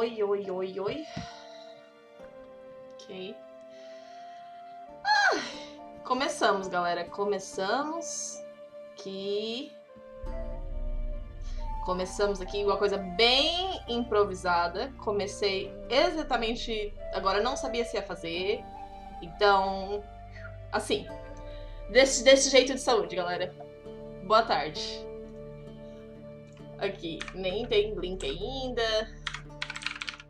Oi, oi, oi, oi. Ok. Começamos, galera. Começamos aqui uma coisa bem improvisada. Comecei exatamente... Agora não sabia se ia fazer. Então, assim, desse jeito de saúde, galera. Boa tarde. Aqui, nem tem link ainda.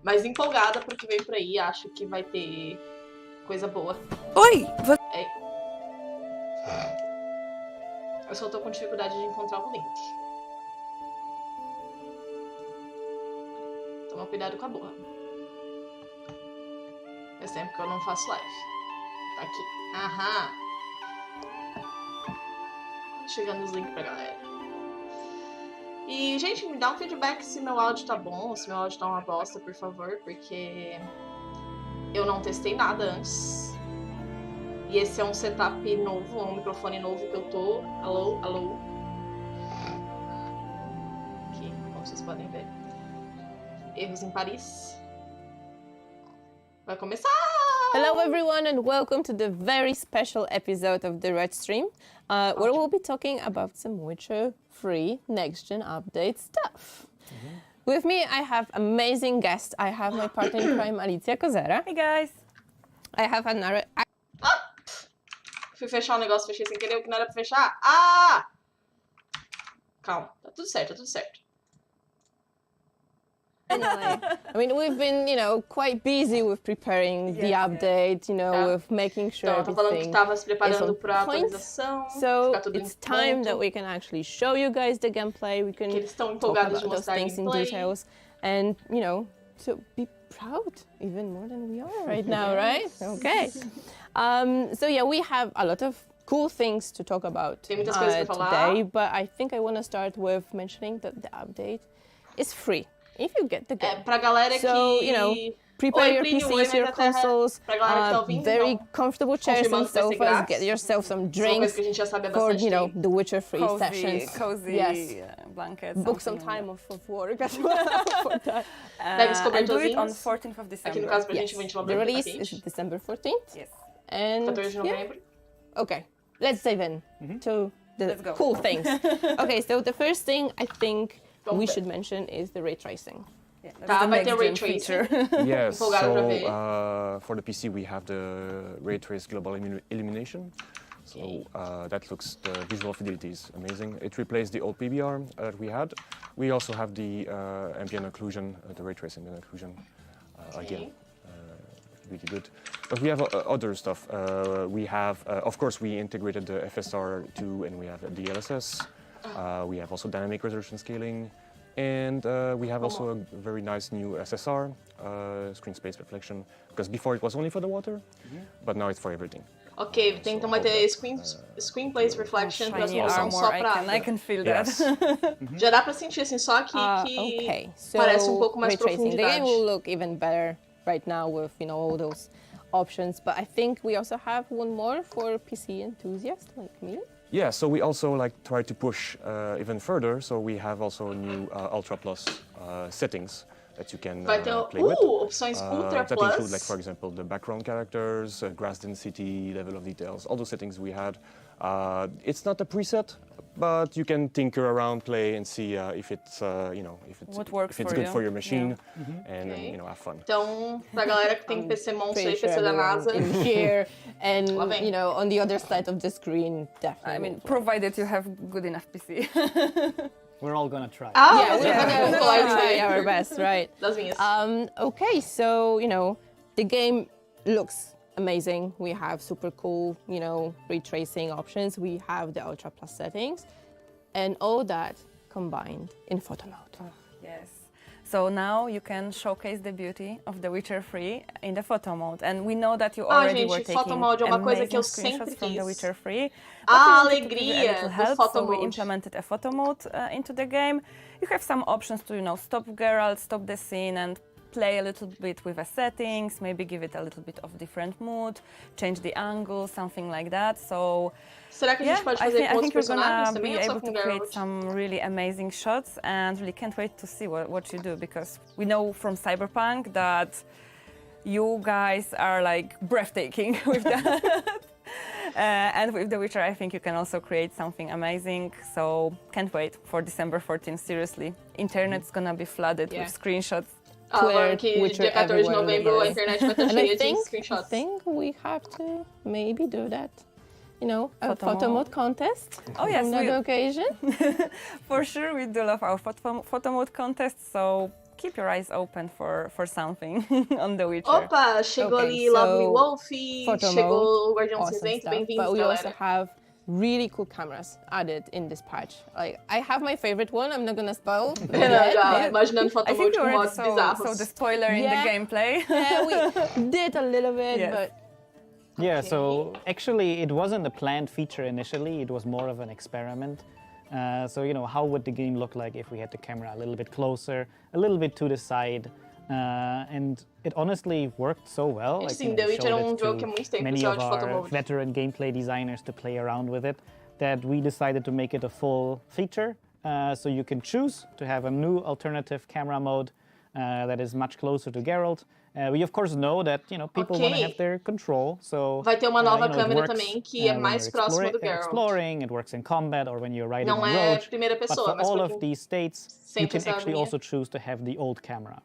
Mas empolgada porque veio por aí. Acho que vai ter coisa boa. Oi! Eu só tô com dificuldade de encontrar o link. Toma cuidado com a burra. Faz tempo que eu não faço live. Tá aqui. Aham. Chegando os links pra galera. E, gente, me dá um feedback se meu áudio tá bom ou se meu áudio tá uma bosta, por favor, porque eu não testei nada antes. E esse é um setup novo, um microfone novo que eu tô. Alô, alô. Aqui, como vocês podem ver. Erros em Paris. Vai começar! Hello everyone and welcome to the very special episode of the Red Stream, where we'll be talking about some Witcher 3 next-gen update stuff. With me I have amazing guests. I have my partner in crime, Alicia Kozera. Hey guys! I have another... Fui fechar um negócio, fechei sem querer, o que não era pra fechar. Ah! Calma, tá tudo certo, tá tudo certo. Anyway, I mean, we've been, quite busy with preparing the update, with making sure Então, eu tô falando que everything tava se is preparando on pra point. atualização. So ficar tudo it's em time ponto, that we can actually show you guys the gameplay. We can que eles estão talk empolgados de about those mostrar things in gameplay. details, and to be proud even more than we are right now, right? Okay. So yeah, we have a lot of cool things to talk about Tem muitas coisas pra falar. today, but I think I want to start with mentioning that the update is free if you get the game. Pra galera que... Prepare Oi, your Plínio, PCs, oi, your Meta Terra. consoles, Pra galera que tá ouvindo, very então, comfortable chairs and confirmando que vai ser sofas, grátis. get yourself some Uma drinks coisa que a gente já sabe há for, bastante tempo. the Witcher 3 sessions. Cozy Yes. blankets. Book some time off of work as well for that. Pega os And do it on cobertorzinhos. 14th of December. Aqui no caso pra Yes. gente, o ventilador The tá release quente. is December 14th. Yes. And 14 de yeah. novembro. Okay, let's dive in to the Let's go. cool things. Okay, so the first thing I think Vamos we ver. should mention is the ray tracing. Yeah, that's Tá, the vai ter ray next-gen tracing. feature. Yes, Empolgado pra ver. so for the PC we have the ray trace global illumination. So that looks, the visual fidelity is amazing. It replaced the old PBR that we had. We also have the ambient occlusion, the ray tracing and occlusion again. Really good. But we have other stuff. We have, of course, we integrated the FSR2 and we have the DLSS. We have also dynamic resolution scaling. And we have also a very nice new SSR, screen space reflection, because before it was only for the water, but now it's for everything. Ok, então vai ter screen place reflection pra Shiny resolução só armor, pra... I can feel that. Yes. Já dá pra sentir assim, só aqui que Okay, so parece pouco mais ray tracing. The profundidade. game will look even better right now with all those options. But I think we also have one more for PC enthusiasts like me. Yeah, so we also try to push even further. So we have also new Ultra Plus settings that you can Vai ter play with. opções Ultra That Plus. include, for example, the background characters, grass density, level of details, all those settings we had. It's not a preset, but you can tinker around, play, and see if it's, What works if it's for good you. for your machine, and Okay. have fun. Então, pra galera que tem PC monstro aí, Pretty sure PC da everyone NASA. in here and Lá vem. on the other side of the screen, definitely. I mean, will. provided you have good enough PC. We're all gonna try. Ah, Yeah, você we're vai gonna calcular isso try aí. our best, right? Das minhas. Okay, so the game looks amazing. We have super cool, ray tracing options. We have the Ultra Plus settings, and all that combined in photo mode. Yes. So now you can showcase the beauty of The Witcher 3 in the photo mode. And we know that you already were gente, taking photo mode é uma coisa que eu amazing screenshots sempre from The quis. Witcher 3. A but we wanted to give you alegria little do help, photo so we mode. implemented a photo mode into the game. You have some options to, stop Geralt, stop the scene, and play a little bit with the settings, maybe give it a little bit of different mood, change the angle, something like that. So Será que a yeah, gente pode I fazer think, com I outros think you're personagens gonna também be ou só able com to create Geralt? some really amazing shots, and really can't wait to see what you do, because we know from Cyberpunk that you guys are like breathtaking with that. And with The Witcher, I think you can also create something amazing. So can't wait for December 14th. Seriously, internet's gonna be flooded with screenshots. Falando que Witcher dia 14 de everywhere in the novembro a world. internet vai estar And cheia I de think screenshots. we have to maybe do that. You know, a Photo photo mode. mode contest Oh yes, on that we, occasion. for sure we do love our photo mode contests. So keep your eyes open for something on The Witcher. Opa, chegou Okay, ali so Lovely Wolf, photo chegou o mode, Guardião awesome Cinzento, stuff. bem-vindos, But we galera. also have really cool cameras added in this patch. Like, I have my favorite one, I'm not gonna spoil. Renan já imaginando I photo think mode you com already mods saw bizarros. the spoiler in Yeah. the gameplay. Yeah, we did a little bit, Yes. but Yeah, so actually it wasn't a planned feature initially, it was more of an experiment. So, you know, how would the game look like if we had the camera a little bit closer, a little bit to the side? And it honestly worked so well. Gente, Like, sim, you The know, Witcher é showed um it jogo to que há muito tempo many precisava of de photo our mode. veteran gameplay designers to play around with it, that we decided to make it a full feature. So you can choose to have a new alternative camera mode that is much closer to Geralt. We of course know that, you know, people want to have their control, so Vai ter uma nova you know, it câmera works, também que é when mais you're próxima do Geralt. exploring, it works in combat, or when you're riding Não on é road. primeira But pessoa, for mas all pra of quem these states, you sente can essa actually agonia. also choose to have the old camera.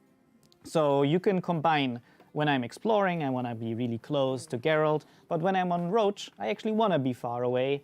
So you can combine when I'm exploring, I want to be really close to Geralt, but when I'm on Roach, I actually want to be far away.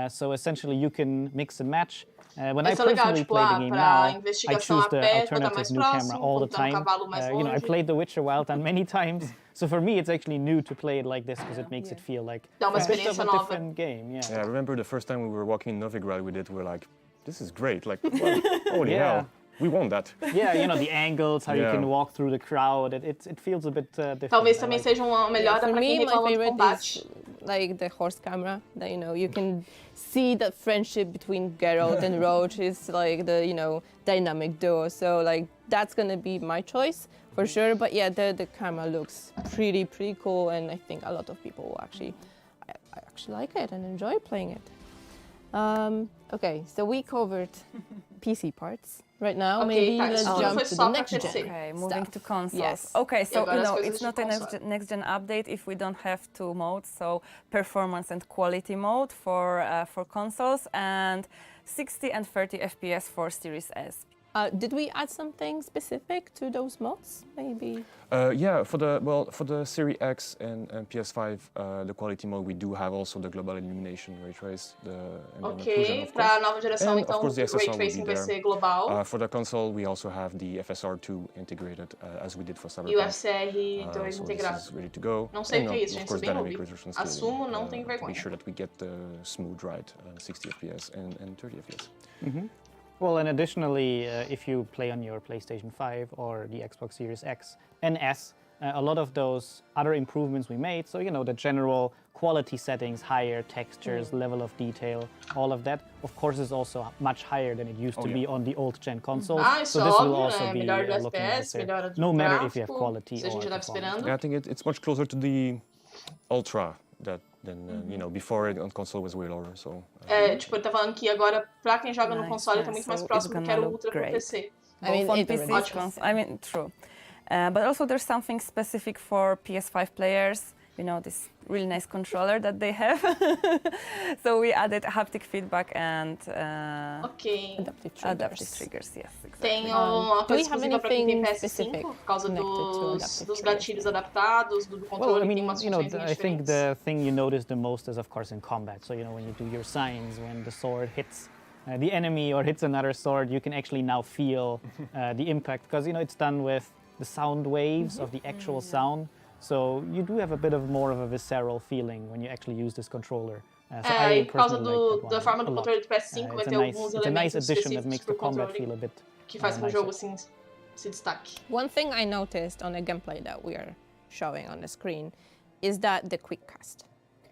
So essentially you can mix and match. When I Isso é legal, personally tipo, play the game pra now, I investigação choose a the pé, botar alternative mais new camera próximo, all the botar um time. cavalo mais You know, I longe. played The Witcher Wild Hunt many times, so for me it's actually new to play it like this because it makes it feel like Dá uma a bit of experiência a nova. different game. Yeah. Yeah, I remember the first time we were walking in Nova Geração, we were like, this is great. Like, well, holy Yeah. hell, we want that. Yeah, you know, the angles, how you Yeah. can walk through the crowd, it feels a bit different. Talvez I também like seja uma melhora for pra quem me, my reclama do favorite combate. is like the horse camera. That, you know, you can see the friendship between Geralt and Roach is like the, you know, dynamic duo. So like that's gonna be my choice for sure. But yeah, the camera looks pretty cool, and I think a lot of people will actually I actually like it and enjoy playing it. Okay, so we covered PC parts. Right now, Okay, maybe tá, let's isso jump foi to só the pra next gen. PC. Okay, moving stuff. to consoles. Yes. Okay, so agora you as know, coisas it's de not a console. next gen update if we don't have two modes. So performance and quality mode for consoles, and 60 and 30 FPS for Series S. Did we add something specific to those mods? Maybe. Yeah, for the Series X and PS5, the quality mode, we do have also the global illumination ray trace, and then occlusion, Ok, of pra course. nova geração, And, então, of course, the o Ray SSR will Tracing be vai there. ser global. For the console, we also have the FSR2 integrated, as we did for Cyberpunk. E o FSR2 So this integrado. is ready to go. Não sei And, o que é isso, of gente, course, sou bem dynamic noob. resolution scaling, Assumo, não tenho to be vergonha. sure that we get the smooth ride, 60 FPS and 30 FPS. Well, and additionally, if you play on your PlayStation 5 or the Xbox Series X and S, a lot of those other improvements we made, so, you know, the general quality settings, higher textures, level of detail, all of that, of course, is also much higher than it used to be on the old-gen consoles. Ah, so isso é this will óbvio, also né? be Melhora do looking FPS, nicer, melhora do no matter if you have gráfico, quality se a or gente já estava performance. esperando. Yeah, I think it's much closer to the Ultra than you know, before it on console was way lower. So É, tipo, ele tá falando que agora, pra quem joga no Nice, console, tá nice. muito mais So próximo it's do que era o gonna Ultra look pro great. PC. I mean, Both on it PC, already does. I mean, true. But also there's something specific for PS5 players. You know, this really nice controller that they have. So we added haptic feedback and Ok. adaptive triggers. Yes, exactly. Tem uma do we coisa have exclusiva pra quem tem anything PS5 specific por causa connected to dos adaptive gatilhos adaptados, do controle, Well, I tem mean, umas you know, funções I think diferentes. the thing you notice the most is, of course, in combat. So, you know, when you do your signs, when the sword hits the enemy or hits another sword, you can actually now feel the impact, because, you know, it's done with the sound waves of the actual sound. So you do have a bit of more of a visceral feeling when you actually use this controller. So E por causa personally like that da one forma a do lot. controle do PS5, vai It's ter a nice, alguns it's a nice elementos addition that específicos makes the pro combat controle feel a bit que faz com que o nicer. jogo assim se destaque. One thing I noticed on the gameplay that we are showing on the screen is that the quick cast.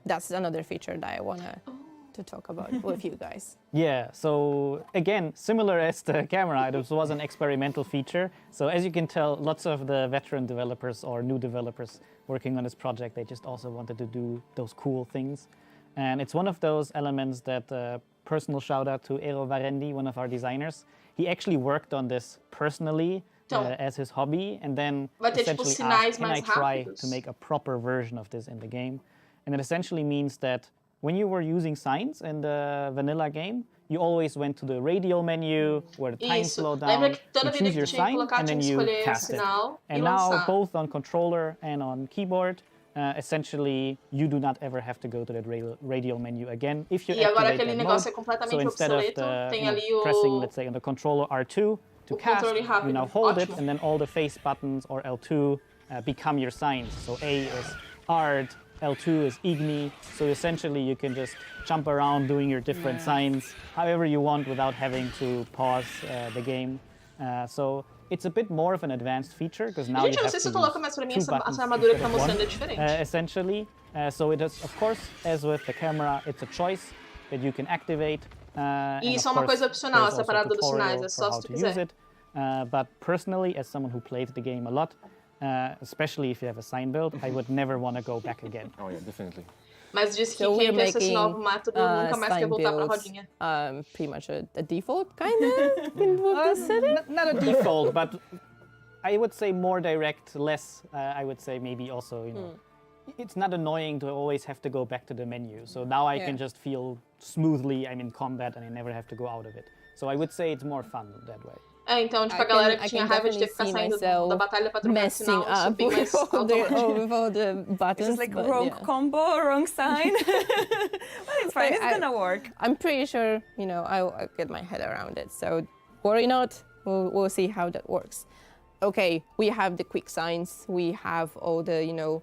That's another feature that I wanna to talk about with you guys. Yeah, so again, similar as the camera, this was an experimental feature. So as you can tell, lots of the veteran developers or new developers working on this project, they just also wanted to do those cool things. And it's one of those elements that personal shout out to Eero Varendi, one of our designers. He actually worked on this personally as his hobby, and then essentially asked, can I try to make a proper version of this in the game? And it essentially means that when you were using signs in the vanilla game, you always went to the radial menu where the time slowed down, you choose your sign, and then you cast it. And now, both on controller and on keyboard, essentially, you do not ever have to go to that radial menu again if you activate that mode. So instead of pressing, let's say, on the controller R2 to cast, you now hold it, and then all the face buttons or L2 become your signs. So A is Ard, L2 is Igni, so essentially you can just jump around doing your different signs however you want without having to pause the game. So it's a bit more of an advanced feature because now you have to use two buttons essentially. So it is, of course, as with the camera, it's a choice that you can activate. E isso é uma coisa opcional, essa parada dos sinais, é só se tu quiser. But personally, as someone who played the game a lot, especially if you have a sign build, I would never want to go back again. Oh yeah, definitely. Mas diz que quem pensa esse novo método nunca mais quer voltar pra rodinha. Pretty much a default, kind of? Not a default, but I would say more direct, less, I would say maybe also, you know, it's not annoying to always have to go back to the menu. So now I can just feel smoothly I'm in combat and I never have to go out of it. So I would say it's more fun that way. Então, tipo, a galera que tinha raiva de ter que ficar saindo da batalha pra trocar sinal, isso bem mais automático. With all the buttons. It's like wrong combo, wrong sign. Well, it's fine, it's gonna work. I'm pretty sure, you know, I'll get my head around it. So worry not, we'll see how that works. Okay, we have the quick signs, we have all the, you know,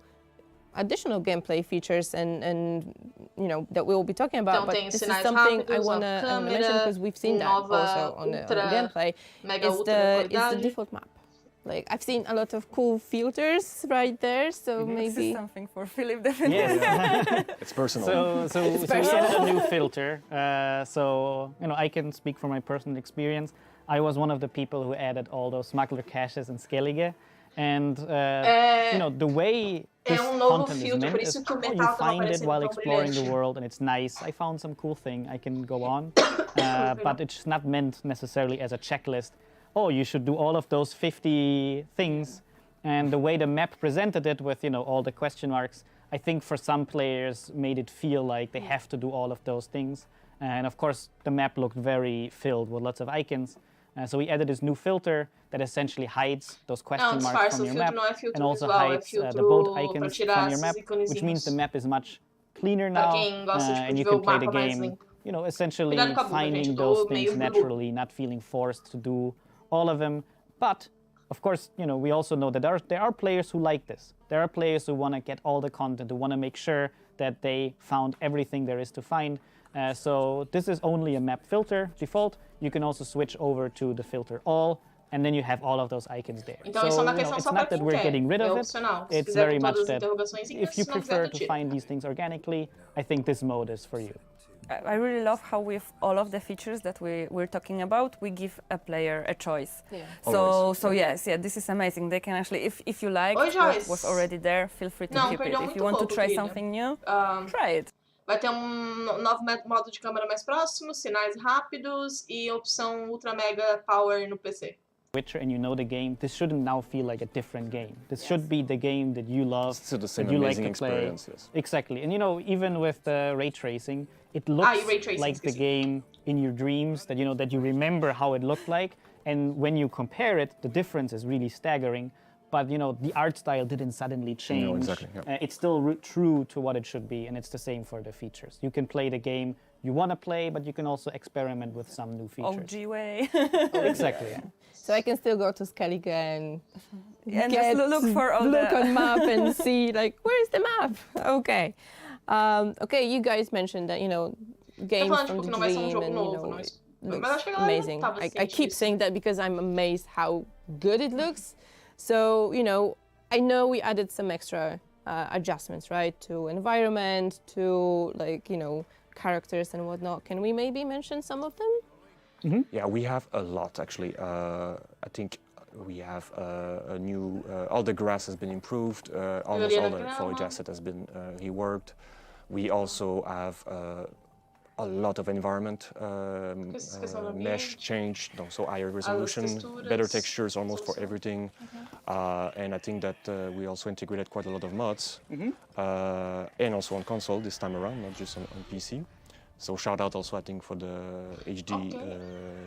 additional gameplay features and you know that we will be talking about, but this is something I wanna mention because we've seen that also on the gameplay. It's the default map. Like I've seen a lot of cool filters right there, so maybe this is something for Philip definitely. Yes. It's personal. So we added a new filter. So you know I can speak from my personal experience. I was one of the people who added all those smuggler caches in Skellige. And you know the way this content is meant is you find it while exploring the world and it's nice. I found some cool thing, I can go on. But it's not meant necessarily as a checklist. Oh, you should do all of those 50 things. And the way the map presented it with, you know, all the question marks, I think for some players made it feel like they have to do all of those things. And of course, the map looked very filled with lots of icons. So we added this new filter that essentially hides those question marks from your map and also hides the boat icons from your map, which means the map is much cleaner now and you can play the game, you know, essentially finding those things naturally, not feeling forced to do all of them. But of course, you know, we also know that there are players who like this. There are players who want to get all the content, who want to make sure that they found everything there is to find. So this is only a map filter default. You can also switch over to the filter all, and then you have all of those icons there. Então, so it's not that we're getting rid of it. It's very much that if you prefer to find these things organically, I think this mode is for you. I really love how with all of the features that we're talking about, we give a player a choice. Yeah. So yes, this is amazing. They can actually, if you like what was already there, feel free to keep it. If you want to try something new, try it. Vai ter novo modo de câmera mais próximo, sinais rápidos e opção ultra mega power no PC. Witcher and you know the game, this shouldn't now feel like a different game. This should be the game that you love, still the same that you like amazing to play. Experience, yes. Exactly, and you know, even with the ray tracing, it looks like the game in your dreams that you know that you remember how it looked like, and when you compare it, the difference is really staggering. But you know, the art style didn't suddenly change. No, exactly. Yeah. It's still true to what it should be, and it's the same for the features. You can play the game you want to play, but you can also experiment with some new features. OG way. Exactly. Yeah. So I can still go to Skellige and just look for all look on map and see like where's the map. Okay, okay. You guys mentioned that you know games from the dream and you know it looks amazing. I keep saying that because I'm amazed how good it looks. So, you know we added some extra adjustments, right? To environment, to like, you know, characters and whatnot. Can we maybe mention some of them? Yeah, we have a lot actually. I think we have a new, all the grass has been improved, almost all the foliage asset has been reworked. We also have a lot of environment mesh changed, so higher resolution, better textures almost for everything. And I think that we also integrated quite a lot of mods, and also on console this time around, not just on PC. So shout out also I think for the HD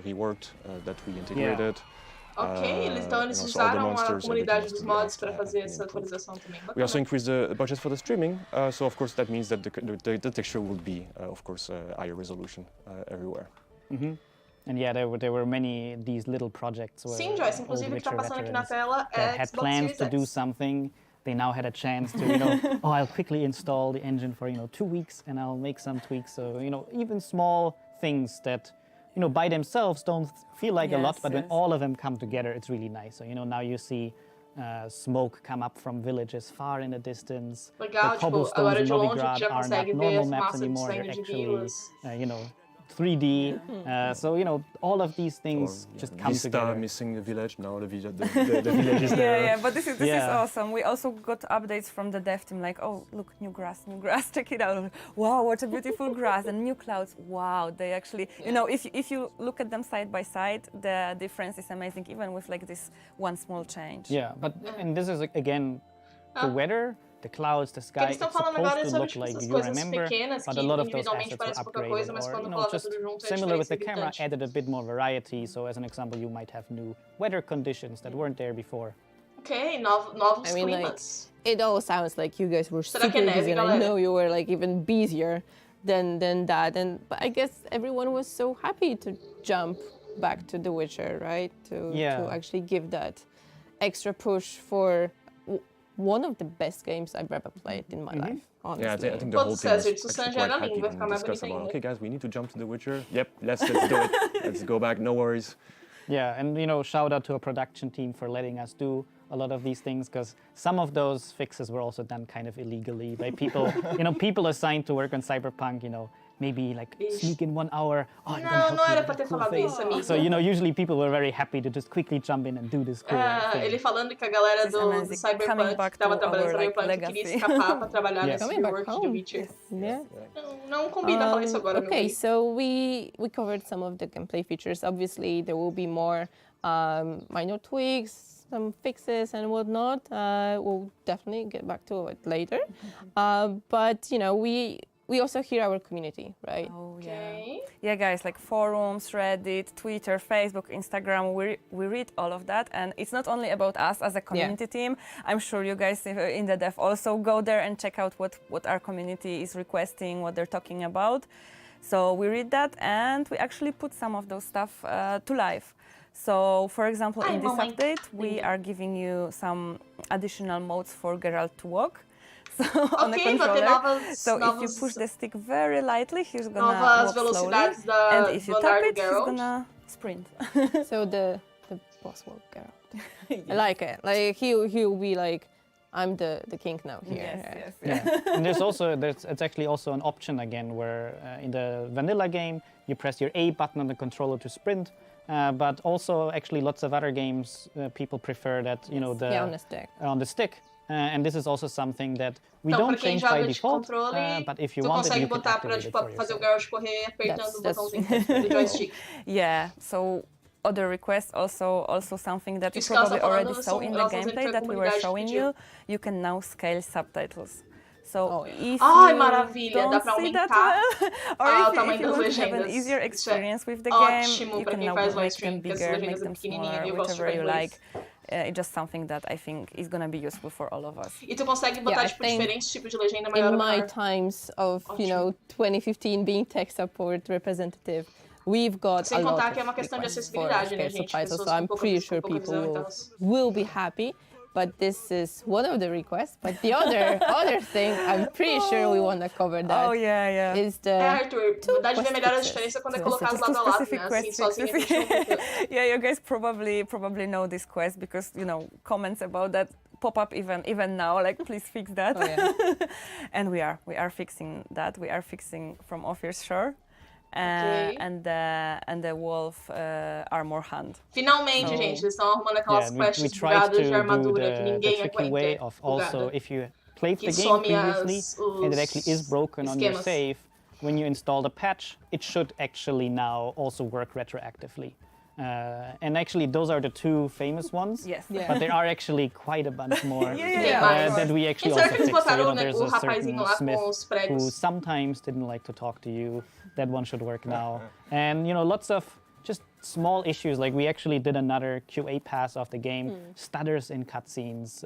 reworked that we integrated. Ok, então eles usaram a comunidade dos mods para fazer essa atualização também. We also increased the budget for the streaming, so of course that means that the texture will be, of course, higher resolution everywhere. And yeah, there were many these little projects where Sim, Joyce, inclusive o que está passando aqui na tela é had Xbox plans Series to do X. something. They now had a chance to, oh, I'll quickly install the engine for 2 weeks and I'll make some tweaks. So even small things that by themselves don't feel like a lot, but when all of them come together, it's really nice. So now you see smoke come up from villages far in the distance. Legal, the cobblestones agora in de longe Novigrad já are not consegue ver normal a maps fumaça anymore. They're saindo de actually, vilas. 3D. So all of these things just come Vista together. missing the village, now the village is there. Yeah, but this is awesome. We also got updates from the dev team like, oh, look, new grass, check it out. Wow, what a beautiful grass, and new clouds. Wow, they actually, if you look at them side by side, the difference is amazing, even with like this one small change. Yeah, and this is again, the weather, the clouds, the sky, Eles it's estão falando agora supposed to sobre look like essas you coisas remember, pequenas but que a lot of those individualmente assets were parecem pouca upgraded, coisa, mas or quando coloca just tudo junto é similar with the diferente, camera, gritante. added a bit more variety. So as an example, you might have new weather conditions that weren't there before. Ok, novos I mean, climas. It all sounds like you guys were Será que super é neve, busy, and I galera? know you were like even busier than that. But I guess everyone was so happy to jump back to The Witcher, right? To actually give that extra push for one of the best games I've ever played in my life. Honestly. Yeah, I think the whole team César, is se o actually Sanji era quite happy lindo, vai when ficar we mais discuss bonito about, ainda. okay guys, we need to jump to The Witcher. Yep, let's do it. Let's go back, no worries. Yeah, and shout out to a production team for letting us do a lot of these things, because some of those fixes were also done kind of illegally by people, people assigned to work on Cyberpunk, maybe like sneak in 1 hour. Oh, I'm gonna help Não you era with pra ter that cool falado thing. isso, amigo. So usually people were very happy to just quickly jump in and do this cool thing. Ele falando que a galera This is do amazing. Cyberpunk Coming back que tava to trabalhando our, em Cyberpunk like, queria legacy. escapar pra trabalhar Yes. nesse Coming back rework de home. Witcher. Yeah. Não combina falar isso agora, meu Okay, amigo. so we covered some of the gameplay features. Obviously, there will be more minor tweaks, some fixes and whatnot. We'll definitely get back to it later. But we also hear our community, right? Oh, Okay. Yeah, guys, like forums, Reddit, Twitter, Facebook, Instagram, we read all of that. And it's not only about us as a community team. I'm sure you guys in the dev also go there and check out what our community is requesting, what they're talking about. So we read that, and we actually put some of those stuff to life. So, for example, in this update, we are giving you some additional modes for Geralt to walk. So on the Ok, vai ter controller. novas, So if you push the stick very lightly, he's gonna novas walk slowly, velocidades and if you do tap andar do it, he's Geralt. gonna sprint. So the boss will get out. I like it. Like he'll be like, I'm the king now here. Yeah. And it's actually also an option again where in the vanilla game you press your A button on the controller to sprint, but also actually lots of other games people prefer that On the stick. And this is also something that we Então, don't pra quem change by joga de default, controle, but if you tu want it, consegue you can botar pra activate it for fazer o yourself. Geralt correr apertando o That's botãozinho do joystick. Yeah, so other requests also something that you Isso que ela probably tá falando already saw in the elas estão dizendo que gameplay a that we were comunidade showing pediu. you can now scale subtitles. So if Ai, you maravilha, don't dá pra see that aumentar well, or o if tamanho you das want to have an legendas. easier Isso é experience with the game, ótimo you pra can quem now faz live make stream, them porque as bigger, legendas make é them pequenininha smaller, e eu gosto de whichever jogar you em like. inglês. It's just something that I think is going to be useful for all of us. E tu consegue botar I tipo think diferentes tipos de legenda maior In ou my menor. times of 2015 being tech support representative, we've got Sem a lot contar of que é uma questão de requests for acessibilidade, né, scale gente? subtitles, Pessoas so I'm com pouca pretty sure com pouca people visão, então. will be happy. But this is one of the requests. But the other thing, I'm pretty sure we want to cover that. Oh yeah. Is the Arthur, dá de ver melhor a fixes. diferença quando é Two colocar Just lado a lado, specific né? Assim, quest sozinho fixes. a gente não fica. Yeah, you guys probably know this quest because comments about that pop up even now. Like, please fix that. Oh, yeah. And we are fixing that. We are fixing from Ofir's Shore. Ok. And the wolf armor hand. Finalmente, So- gente, eles estão arrumando aquelas and we quests tried bugadas to de do armadura que the ninguém tricky way aguenta. of also, bugada. if you played Que the game some previously and it actually is broken on your esquemas. save, when you install the patch, it should actually now also work retroactively. And actually, those are the two famous ones. Yes. Yeah. But there are actually quite a bunch more Yeah. that we actually Será also que eles fixed. So, botaram, né, there's o a rapazinho certain lá com smith os who pregos? sometimes didn't like to talk to you. That one should work now. And lots of just small issues. Like we actually did another QA pass of the game, stutters in cutscenes,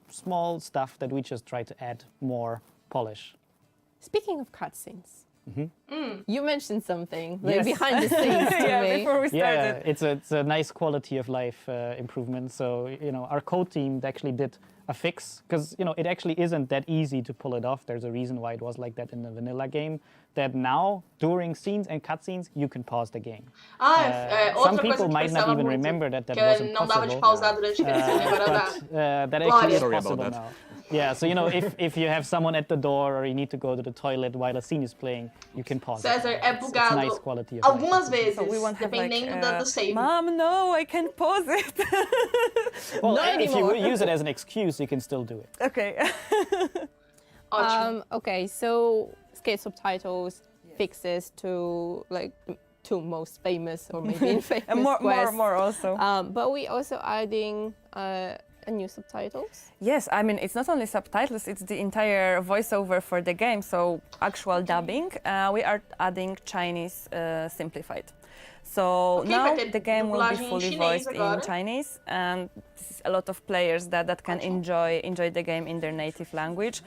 small stuff that we just try to add more polish. Speaking of cutscenes, you mentioned something like Yes. behind the scenes to Yeah, me. before we Yeah, started. it's a nice quality of life improvement. So our code team actually did a fix because it actually isn't that easy to pull it off. There's a reason why it was like that in the vanilla game. That now during scenes and cutscenes you can pause the game. Outra Some coisa people que might not precisava even muito, remember that que wasn't não dava de possible. pausar durante a cutscene, agora dá. That actually is Sorry about possible that. now. Yeah, so if you have someone at the door or you need to go to the toilet while a scene is playing, you can pause. César, it. é It's bugado nice quality of algumas life. vezes, So we won't have like, dependendo do save. Mom, no, I can't pause it. Well, Not if you anymore. use it as an excuse, you can still do it. Okay. Ótimo. Okay, so skate subtitles, fixes to like the two most famous or maybe infamous And more quests. also. But we also adding a new subtitles. Yes, I mean, it's not only subtitles, it's the entire voiceover for the game, so actual dubbing. We are adding Chinese simplified. So Okay, now vai ter the game will be dublagem em fully chinês voiced agora. in Chinese, and this is a lot of players that can enjoy the game in their native language.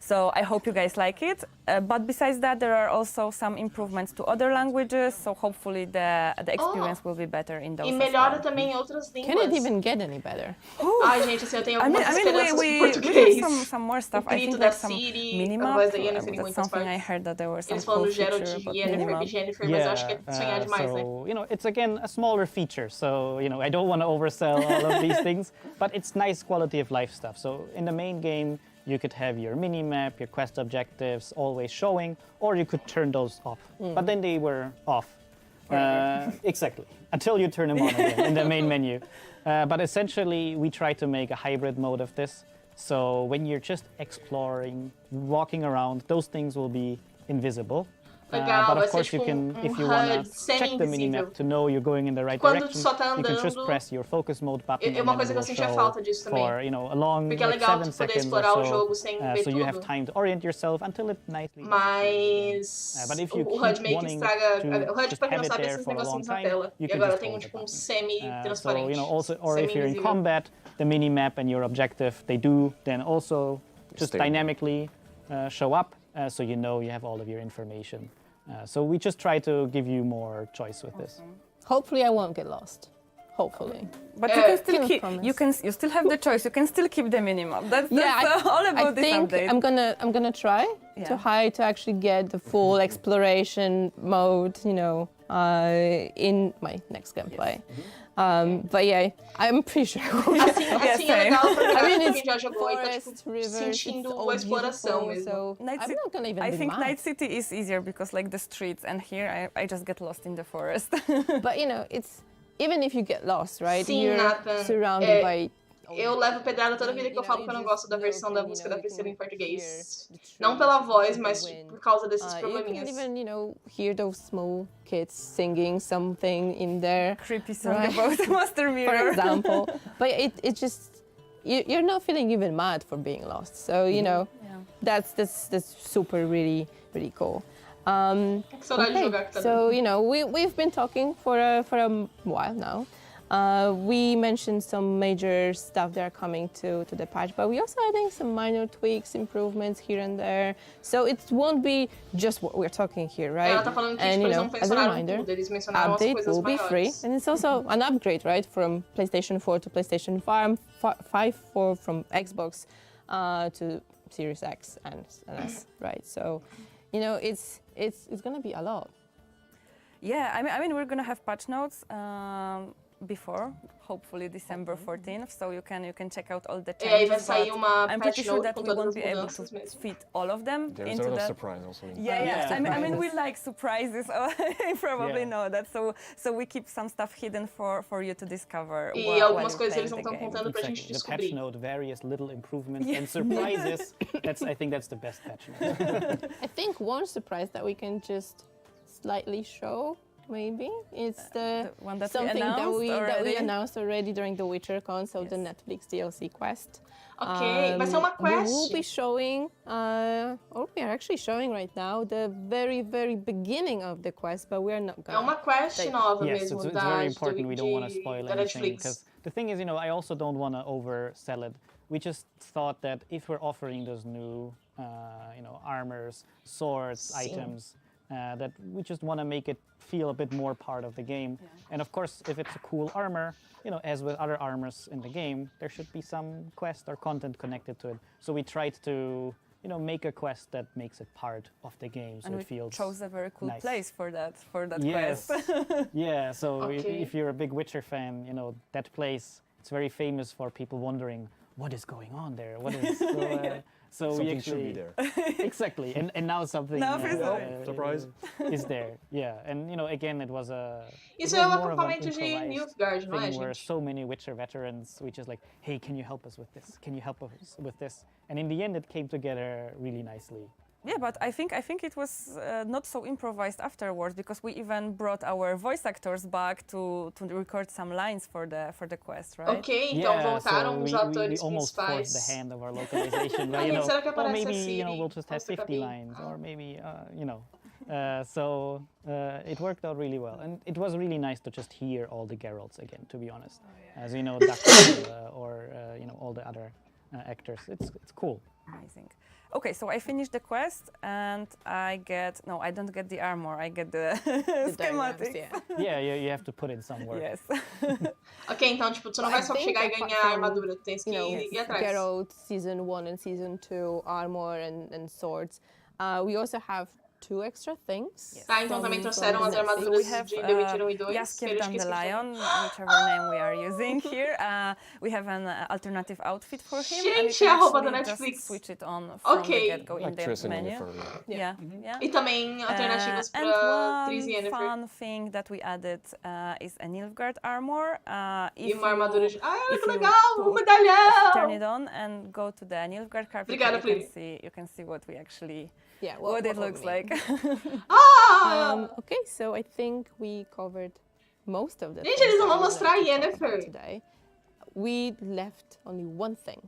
So I hope you guys like it. But besides that, there are also some improvements to other languages, so hopefully the experience will be better in those E as melhora well. também em outras Can it línguas. even get any better? Ai, gente, assim, eu tenho I mean, algumas esperanças pro we português. have some more stuff. O I think grito da like some Siri, minimap. a voz da Yennefer em That's muitas something I partes. heard that there were some Eles falando cool Geralt feature e about Yennefer, minimap. Jennifer, mas eu acho que é sonhar demais, so, né? it's again a smaller feature. So, I don't want to oversell all of these things, but it's nice quality of life stuff. So, in the main game, you could have your mini-map, your quest objectives always showing, or you could turn those off. But then they were off. Exactly. Until you turn them on again in the main menu. But essentially, we try to make a hybrid mode of this. So when you're just exploring, walking around, those things will be invisible. Legal, But vai of ser course, you tipo can, if you HUD want to check the semi-invisível. mini-map to know you're going in the right Quando direction, só tá you can just andando- press your focus mode button. É uma and coisa then que eu it will sentia show falta disso também. for, a long Porque é like legal 7 tu poder seconds or explorar o so, jogo sem ver so you have tudo. time to orient yourself until it nicely. Mas But if you o HUD keep meio que wanting estraga. to O HUD, just pra quem não have it sabe, there esses for a long negocinhos na time, tela. you E can agora just tem hold the tipo um button. semi-transparente. So, also, or if you're in semi-invisível. combat, the mini-map and your objective, they do then also just Stay. dynamically show up, so you know you have all of your information. So we just try to give you more choice with this. Hopefully, I won't get lost. Hopefully. But you can still Cannot keep. promise. You still have the choice. You can still keep the minimap. That's I, all about I this think update. I'm gonna try to actually get the full exploration mode, in my next gameplay. But yeah, I'm pretty sure. Assim é legal pra I mean, quem it's já jogou e tá forest, tipo, rivers, sentindo it's all a exploração beautiful, mesmo. so Night I'm City- not gonna even I be think mad. Night City is easier because like the streets, and here I just get lost in the forest. But it's even if you get lost, right? Sim, You're Nathan, surrounded by. Eu levo pedrada toda vida que eu falo que eu não gosto da versão da música da Priscila em português. Não pela voz, mas por causa desses You can probleminhas. even, hear those small kids singing something in there, Creepy song Right. about the Master for Mirror. example. But it just you're not feeling even mad for being lost. So Yeah. that's super really really cool. Que saudade de Okay, jogar que tá so dando. we've been talking for a while now. We mentioned some major stuff that are coming to the patch, but we also adding some minor tweaks, improvements here and there. So it won't be just what we're talking here, right? Ela tá falando que And tipo, eles não as a mencionaram reminder, tudo, eles mencionaram as update coisas will be free, maiores. and it's also an upgrade, right, from PlayStation 4 to PlayStation 5, from Xbox to Series X and S, right? So, it's gonna be a lot. Yeah, I mean we're gonna have patch notes. before, hopefully December 14th, so you can check out all the E aí vai changes. sair but uma I'm patch pretty sure note that com we todas won't as be able mudanças to mesmo. fit all of them There's into a lot of that. surprise also. Yeah. I mean, we like surprises. You probably Yeah. know that. So we keep some stuff hidden for you to discover. E while algumas you're coisas playing eles não the estão game. contando pra gente Exactly. The patch descobrir. note, various little improvements and surprises. I think that's the best patch note. I think one surprise that we can just slightly show, maybe, it's the one that we something that announced we already. announced already during the WitcherCon, so the Netflix DLC quest. Ok, vai ser uma We will quest. be showing, or we are actually showing right now, the very, very beginning of the quest, but we are not É gonna. uma quest nova Yes, mesmo it's da, very important. We don't want to de- spoil da anything Netflix. because the thing is, I also don't want to oversell it. We just thought that if we're offering those new, armors, swords, items, that we just want to make it feel a bit more part of the game. And of course, if it's a cool armor, as with other armors in the game, there should be some quest or content connected to it. So we tried to, make a quest that makes it part of the game, so And it we feels chose a very cool nice. place for that Yes. quest. Yeah, so Okay. if you're a big Witcher fan, that place, it's very famous for people wondering what is going on there. What is so we Something actually should be there. exactly, and now something Now it's surprise. is there. Yeah, and again, it was a Isso it é was o more of an acampamento de improvised Nilfgaard, não é, thing where gente? so many Witcher veterans, we just like, hey, can you help us with this? Can you help us with this? And in the end, it came together really nicely. Yeah, but I think it was not so improvised afterwards, because we even brought our voice actors back to record some lines for the quest, right? Ok, então voltaram os we atores almost forced the principais. hand of our localization. But, Ai, será que well, aparece maybe assim? we'll just have Nossa, 50 cabinho. lines, or maybe so it worked out really well, and it was really nice to just hear all the Geralts again. To be honest, as Duck or all the other actors, it's cool. Amazing. Okay, so I finished the quest and I don't get the armor, I get the The schematic. diagrams, yeah. Yeah, you have to put in some work. Yes. Ok, então, tipo, tu não vai só I think chegar e apart ganhar a from, armadura, tu tens que ir atrás. Geralt Season 1 and Season 2 armor and swords. We also have 2 extra things. Tá, então também from trouxeram the as DLC. armaduras We have de The Witcher 1 e 2. Jaskier que eu esqueci de Dandelion, falar. whichever name we are using here. We have an alternative outfit for him, and you Gente, can a roupa da actually Netflix. just switch it on from Okay. the get-go in Like the Triss and menu. Yennefer. Yeah, yeah. E também alternativas and pra Triss e one Yennefer. fun thing that we added is a Nilfgaard armor. E uma armadura de... Ai, olha if que you legal! Um turn medalhão! it on and go to the Nilfgaard carpet, Obrigada, you can see what we actually Yeah, what it looks we mean. like. Ah! Okay, so I think we covered most of the Gente, things eles não that vão we mostrar a wanted to talk about Yennefer. today. We left only one thing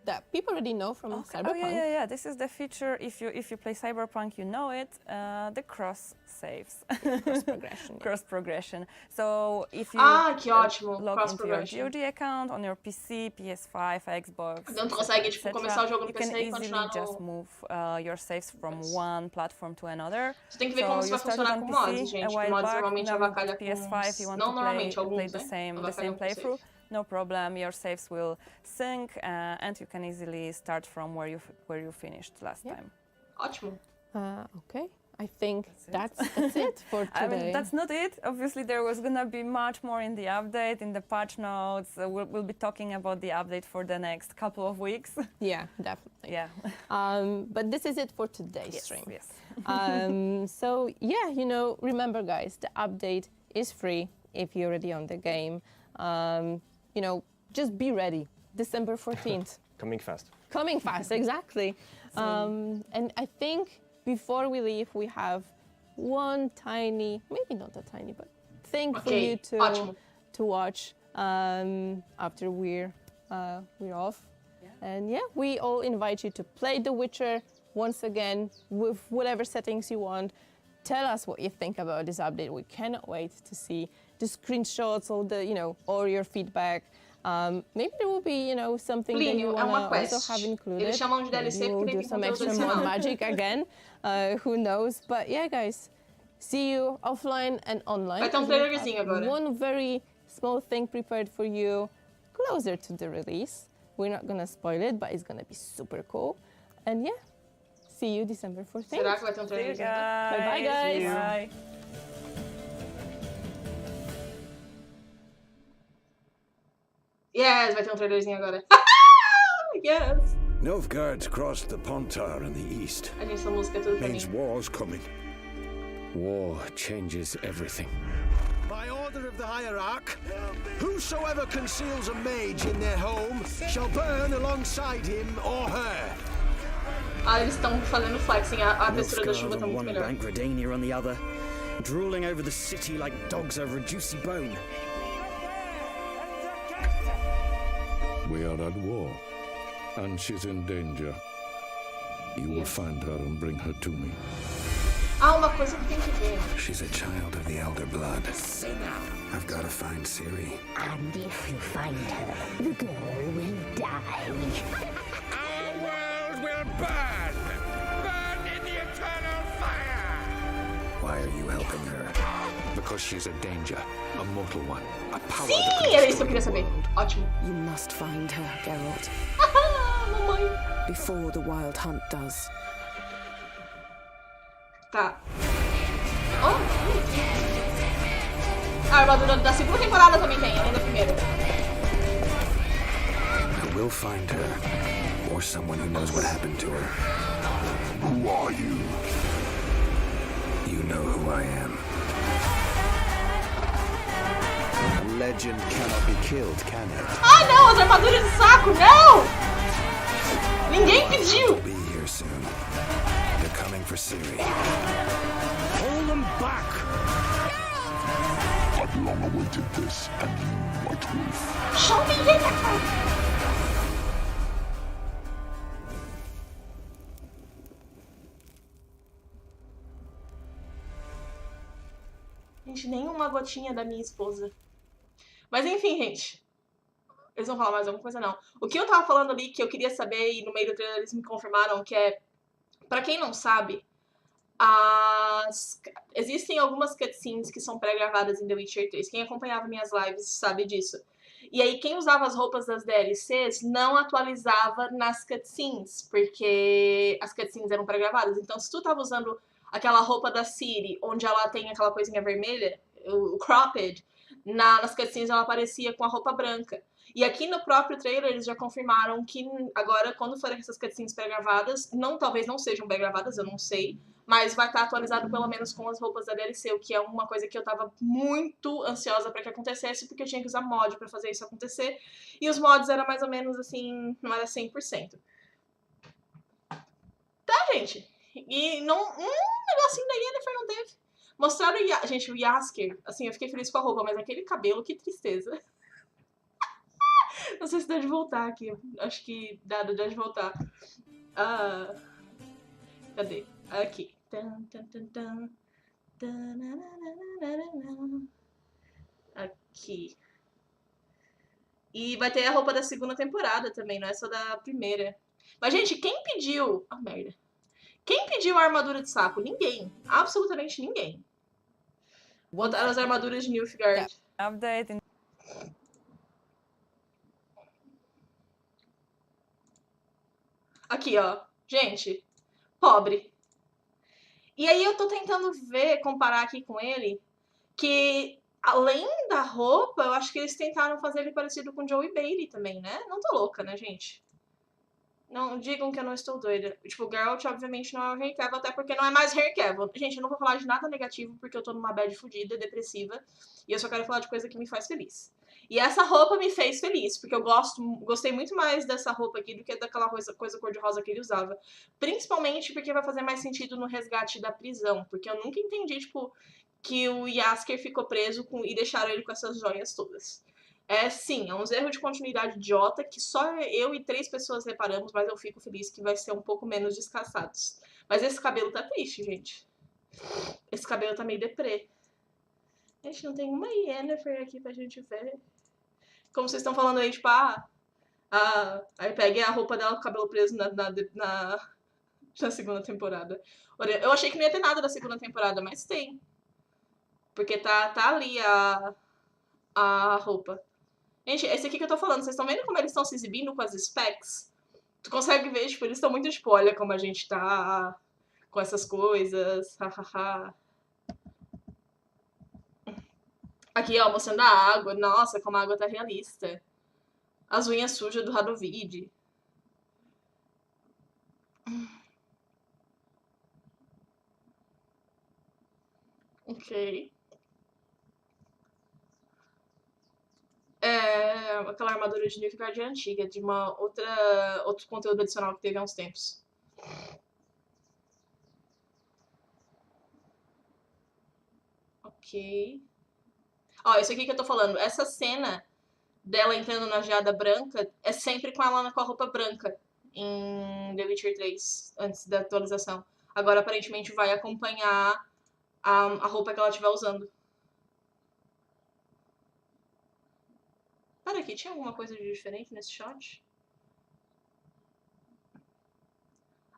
that people already know from Cyberpunk. Oh yeah. This is the feature. If you play Cyberpunk, you know it. The cross saves. Cross progression. yeah. Cross progression. So if you Que ótimo, log cross into your progression. GOG account on your PC, PS5, Xbox, Então tu consegue, tipo, etc., começar o jogo no you can PC e easily continuar just no... move your saves from one platform to another. Você tem que ver como isso vai funcionar com mods, gente. Que mods normalmente now avacalha with com... PS5, you want Não to normalmente, play alguns, the né? same Avacalham com playthrough. save. No problem, your saves will sync and you can easily start from where you finished last time. Ótimo. Okay, I think that's it for today. I mean, that's not it. Obviously, there was gonna be much more in the update, in the patch notes. We'll be talking about the update for the next couple of weeks. Yeah, definitely. Yeah. But this is it for today's stream. Yes. So yeah, remember guys, the update is free if you're already on the game. Just be ready. December 14th. Coming fast. Coming fast, exactly. And I think before we leave, we have one tiny, maybe not that tiny, but thing for Okay, you ótimo. to watch after we're off. Yeah. And yeah, we all invite you to play The Witcher once again with whatever settings you want. Tell us what you think about this update. We cannot wait to see the screenshots, all the, all your feedback. Maybe there will be, something that you Plínio, é uma want to quest. also have included. Eles chamam de DLC Maybe we'll porque do tem some conteúdo extra mod adicional. magic again. Who knows? But yeah, guys, see you offline and online. Vai ter um We have trailerzinho agora. one very small thing prepared for you closer to the release. We're not gonna spoil it, but it's gonna be super cool. And yeah, see you December 14th. Será que vai ter um See you trailerzinho? guys. Bye-bye, guys. Bye. Yes, vai ter um trailerzinho agora. Yes! Novgard's crossed the Pontar in the east. A gente, essa música é tudo pra mim. Means war's coming. War changes everything. By order of the hierarch, whosoever conceals a mage in their home shall burn alongside him or her. Ah, eles estão fazendo flexing. A textura da chuva tá muito melhor. Bank, Redania on the other, drooling over the city like dogs over a juicy bone. We are at war, and she's in danger. You will find her and bring her to me. Ah, uma coisa que tem que ver. She's a child of the elder blood. I've got to find Ciri. And if you find her, the girl will die. Our world will burn! Burn in the eternal fire! Why are you helping her? Because she's a danger, a mortal one, a power that Sim, can era isso que eu destroy queria the saber. world. Ótimo. You must find her, Geralt, Mamãe. before the Wild Hunt does. Tá. Oh. A armadura da segunda temporada também tem, além da primeira. I will find her, or someone who knows what happened to her. Who are you? You know who I am. A legend cannot be killed, can it? Ah, não! As armaduras de saco, não! Ninguém pediu! Be here soon. They're coming for Ciri. Hold them back! I've long awaited this, and you, White Wolf. Show me it! Gente, nenhuma gotinha da minha esposa. Mas enfim, gente. Eles vão falar mais alguma coisa, não. O que eu tava falando ali, que eu queria saber, e no meio do trailer eles me confirmaram, que é... Pra quem não sabe, existem algumas cutscenes que são pré-gravadas em The Witcher 3. Quem acompanhava minhas lives sabe disso. E aí, quem usava as roupas das DLCs não atualizava nas cutscenes, porque as cutscenes eram pré-gravadas. Então, se tu tava usando aquela roupa da Ciri, onde ela tem aquela coisinha vermelha, o cropped, nas cutscenes ela aparecia com a roupa branca. E aqui no próprio trailer eles já confirmaram que agora, quando forem essas cutscenes pré-gravadas, talvez não sejam pré-gravadas, eu não sei, mas vai estar atualizado pelo menos com as roupas da DLC, o que é uma coisa que eu tava muito ansiosa pra que acontecesse, porque eu tinha que usar mod pra fazer isso acontecer, e os mods eram mais ou menos assim, não era 100%. Tá, gente? E negocinho da Yennefer não teve. Mostraram gente, o Jaskier, assim, eu fiquei feliz com a roupa, mas aquele cabelo, que tristeza. Não sei se dá de voltar aqui. Acho que dá de voltar. Cadê? Aqui. Aqui. E vai ter a roupa da segunda temporada também, não é só da primeira. Mas, gente, quem pediu... Ah, merda. Quem pediu a armadura de saco? Ninguém. Absolutamente ninguém. Botaram as armaduras de Nilfgaard. Update. Aqui, ó. Gente, pobre. E aí eu tô tentando comparar aqui com ele, que além da roupa, eu acho que eles tentaram fazer ele parecido com Joey Bailey também, né? Não tô louca, né, gente? Não digam que eu não estou doida. Tipo, o Geralt, obviamente, não é o Henry Cavill, até porque não é mais Henry Cavill. Gente, eu não vou falar de nada negativo, porque eu tô numa bad fodida, depressiva, e eu só quero falar de coisa que me faz feliz. E essa roupa me fez feliz, porque eu gostei muito mais dessa roupa aqui do que daquela coisa cor-de-rosa que ele usava. Principalmente porque vai fazer mais sentido no resgate da prisão, porque eu nunca entendi, tipo, que o Jaskier ficou preso e deixaram ele com essas joias todas. Sim, é uns erros de continuidade idiota que só eu e 3 pessoas reparamos, mas eu fico feliz que vai ser um pouco menos descasados. Mas esse cabelo tá triste, gente. Esse cabelo tá meio deprê. Gente, não tem uma Yennefer aqui pra gente ver. Como vocês estão falando aí, tipo, aí peguei a roupa dela com o cabelo preso na segunda temporada. Eu achei que não ia ter nada da segunda temporada, mas tem. Porque tá ali a roupa. Gente, esse aqui que eu tô falando, vocês estão vendo como eles estão se exibindo com as specs? Tu consegue ver, tipo, eles estão muito tipo, olha como a gente tá com essas coisas, hahaha. Aqui, ó, mostrando a água. Nossa, como a água tá realista. As unhas sujas do Radovid. Ok. É aquela armadura de Nilfgaard antiga, de outro conteúdo adicional que teve há uns tempos. Ok. Ó, isso aqui que eu tô falando. Essa cena dela entrando na geada branca é sempre com ela com a roupa branca em The Witcher 3, antes da atualização. Agora, aparentemente, vai acompanhar a roupa que ela estiver usando. Pera aqui, tinha alguma coisa de diferente nesse shot?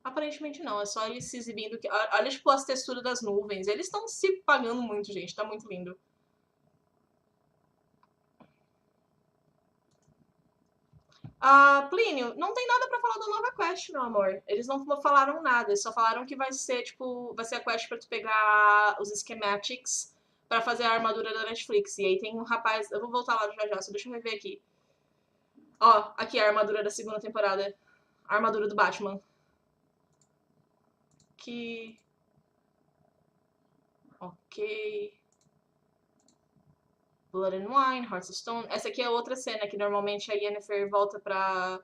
Aparentemente não, é só eles se exibindo. Olha, tipo, as texturas das nuvens. Eles estão se pagando muito, gente. Tá muito lindo. Plínio, não tem nada pra falar da nova quest, meu amor. Eles não falaram nada, eles só falaram que vai ser, tipo, vai ser a quest pra tu pegar os schematics pra fazer a armadura da Netflix. E aí tem um rapaz, eu vou voltar lá já já, só deixa eu rever aqui. Ó, aqui a armadura da segunda temporada. A armadura do Batman. Que... Ok... Blood and Wine, Hearts of Stone. Essa aqui é outra cena que normalmente a Yennefer volta pra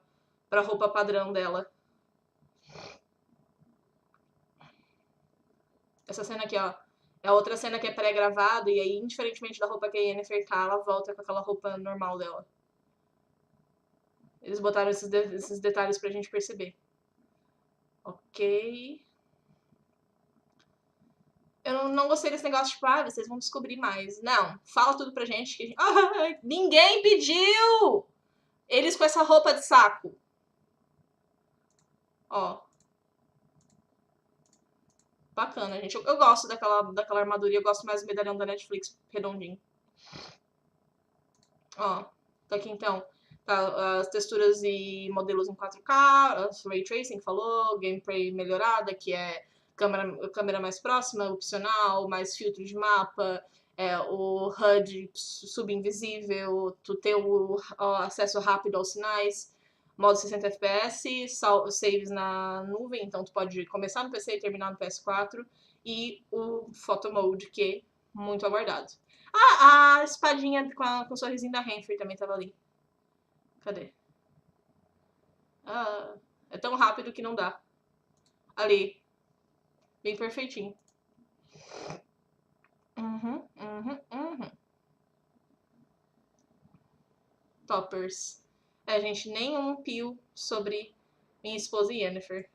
roupa padrão dela. Essa cena aqui, ó, é outra cena que é pré-gravada e aí, indiferentemente da roupa que a Yennefer tá, ela volta com aquela roupa normal dela. Eles botaram esses detalhes pra gente perceber. Ok. Eu não gostei desse negócio, tipo, vocês vão descobrir mais. Não, fala tudo pra gente. Que ninguém pediu! Eles com essa roupa de saco. Ó. Bacana, gente. Eu gosto daquela armadura e eu gosto mais do medalhão da Netflix, redondinho. Ó, tá aqui então. Tá, as texturas e modelos em 4K, Ray Tracing, falou, gameplay melhorada, que é câmera mais próxima, opcional, mais filtro de mapa, o HUD subinvisível, tu ter o acesso rápido aos sinais, modo 60 FPS, saves na nuvem, então tu pode começar no PC e terminar no PS4, e o Photo Mode, que é muito aguardado. A espadinha com o sorrisinho da Renfer também tava ali. Cadê? É tão rápido que não dá. Ali. Bem perfeitinho. Uhum. Toppers. Gente, nenhum pio sobre minha esposa Yennefer.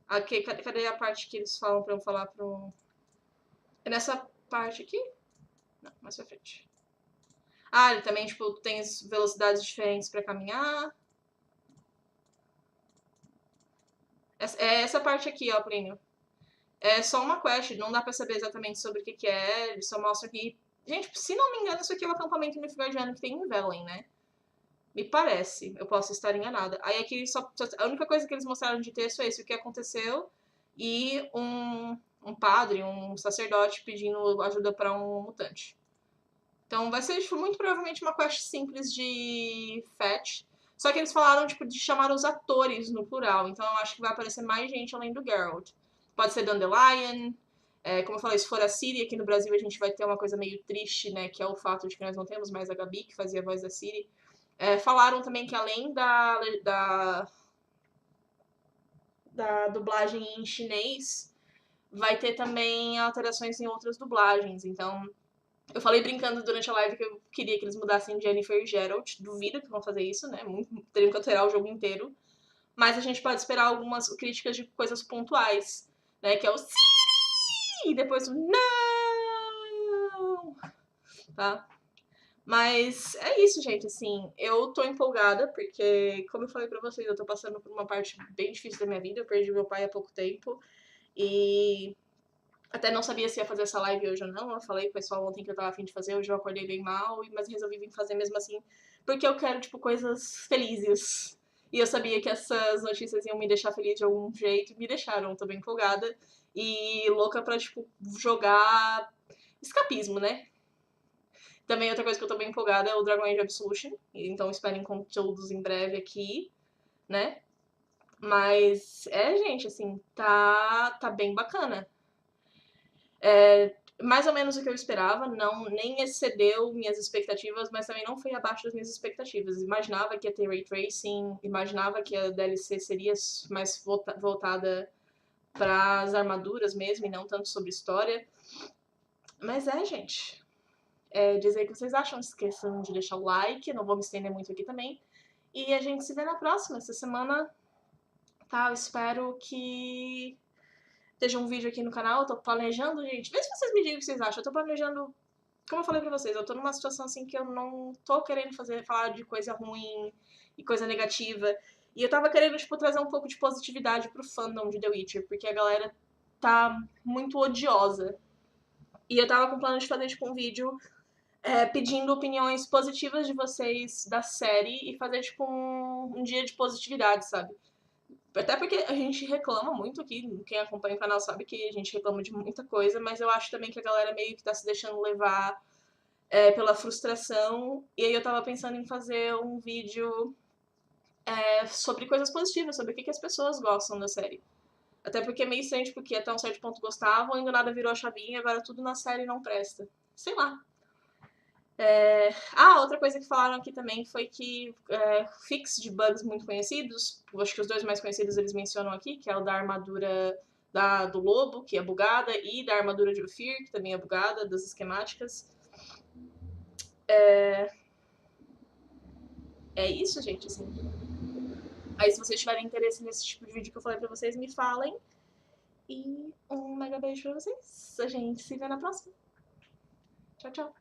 Aqui, cadê a parte que eles falam pra eu falar pro... É nessa parte aqui? Não, mais pra frente. Ele também, tipo, tem velocidades diferentes pra caminhar. Essa parte aqui, ó, Plínio. É só uma quest, não dá pra saber exatamente sobre o que é, eles só mostram que... Gente, se não me engano, isso aqui é o acampamento nilfgaardiano que tem em Velen, né? Me parece, eu posso estar enganada. Aí aqui a única coisa que eles mostraram de texto é isso, o que aconteceu, e um padre, um sacerdote pedindo ajuda pra um mutante. Então vai ser, tipo, muito provavelmente uma quest simples de fetch. Só que eles falaram, tipo, de chamar os atores no plural. Então eu acho que vai aparecer mais gente além do Geralt. Pode ser Dandelion. Como eu falei, se for a Ciri, aqui no Brasil a gente vai ter uma coisa meio triste, né? Que é o fato de que nós não temos mais a Gabi, que fazia a voz da Ciri. Falaram também que além da dublagem em chinês, vai ter também alterações em outras dublagens. Então, eu falei brincando durante a live que eu queria que eles mudassem Jennifer e Geralt. Duvido que vão fazer isso, né? Teriam que alterar o jogo inteiro. Mas a gente pode esperar algumas críticas de coisas pontuais, né? Que é o sim! E depois o não! Tá? Mas é isso, gente, assim, eu tô empolgada, porque, como eu falei pra vocês, eu tô passando por uma parte bem difícil da minha vida, eu perdi meu pai há pouco tempo, e até não sabia se ia fazer essa live hoje ou não, eu falei pro pessoal ontem que eu tava afim de fazer, hoje eu acordei bem mal, mas resolvi vir fazer mesmo assim, porque eu quero, tipo, coisas felizes, e eu sabia que essas notícias iam me deixar feliz de algum jeito, me deixaram, tô bem empolgada, e louca pra, tipo, jogar escapismo, né? Também outra coisa que eu tô bem empolgada é o Dragon Age Absolution. Então esperem conteúdos em breve aqui, né? Mas, gente, assim, tá bem bacana. Mais ou menos o que eu esperava, nem excedeu minhas expectativas, mas também não foi abaixo das minhas expectativas. Imaginava que ia ter Ray Tracing, imaginava que a DLC seria mais voltada para as armaduras mesmo, e não tanto sobre história. Mas gente, dizer o que vocês acham, não esqueçam de deixar o like, não vou me estender muito aqui também. E a gente se vê na próxima, essa semana, tá? Eu espero que esteja um vídeo aqui no canal, eu tô planejando, gente. Vê se vocês me digam o que vocês acham. Eu tô planejando, como eu falei pra vocês, eu tô numa situação assim que eu não tô querendo falar de coisa ruim e coisa negativa. E eu tava querendo, tipo, trazer um pouco de positividade pro fandom de The Witcher, porque a galera tá muito odiosa. E eu tava com plano de fazer, tipo, um vídeo pedindo opiniões positivas de vocês da série e fazer, tipo, um dia de positividade, sabe? Até porque a gente reclama muito aqui, quem acompanha o canal sabe que a gente reclama de muita coisa, mas eu acho também que a galera meio que tá se deixando levar pela frustração. E aí eu tava pensando em fazer um vídeo sobre coisas positivas, sobre o que as pessoas gostam da série. Até porque é meio estranho, porque até um certo ponto gostavam, e do nada virou a chavinha, e agora tudo na série não presta. Sei lá. Outra coisa que falaram aqui também foi que fix de bugs muito conhecidos, acho que os dois mais conhecidos eles mencionam aqui, que é o da armadura do lobo, que é bugada, e da armadura de Ophir, que também é bugada, das esquemáticas. É isso, gente, assim. Aí se vocês tiverem interesse nesse tipo de vídeo que eu falei pra vocês, me falem. E um mega beijo pra vocês. A gente se vê na próxima. Tchau, tchau.